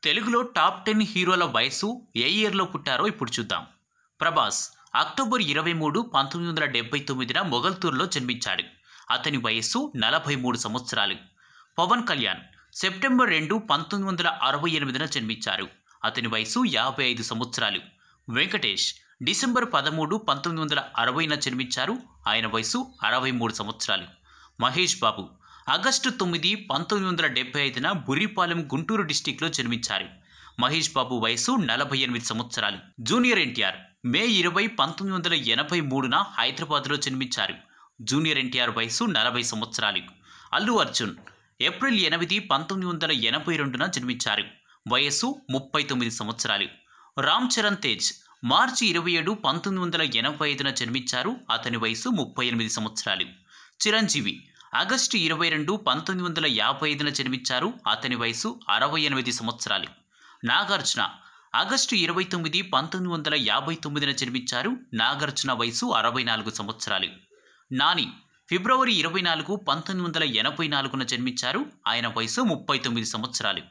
తెలుగులో టాప్ 10 హీరోల వయసు ఏ ఇయర్‌లో పుట్టారో ఇప్పుడు చూద్దాం. 'ప్రభాస్' అక్టోబర్ 23, 1979న మొగల్తూరులో జన్మించాడు. అతని వయస్సు 43 సంవత్సరాలు. 'పవన్ కళ్యాణ్' సెప్టెంబర్ 2, 1968న జన్మించారు. అతని వయసు 55 సంవత్సరాలు. 'వెంకటేష్' డిసెంబర్ 13, 1960న జన్మించారు. ఆయన వయసు 63 సంవత్సరాలు. 'మహేష్ బాబు' ఆగస్టు 9, 1975న బుర్రిపాలెం, గుంటూరు డిస్టిక్లో జన్మించారు. మహేష్ బాబు వయసు 48 సంవత్సరాలు. జూనియర్ ఎన్టీఆర్ మే 20, 1983న హైదరాబాద్లో జన్మించారు. జూనియర్ ఎన్టీఆర్ వయసు 40 సంవత్సరాలు. అల్లు అర్జున్ ఏప్రిల్ 8, 1982న జన్మించారు. వయస్సు 39 సంవత్సరాలు. రామ్ చరణ్ తేజ్ మార్చి 27, 1985న జన్మించారు. అతని వయసు 38 సంవత్సరాలు. చిరంజీవి ఆగస్టు 22, 1955న జన్మించారు. అతని వయసు 68 సంవత్సరాలు. నాగార్జున ఆగస్టు 29, 1959న జన్మించారు. నాగార్జున వయసు 64 సంవత్సరాలు. నాని ఫిబ్రవరి 24, 1984న జన్మించారు. ఆయన వయసు 39 సంవత్సరాలు.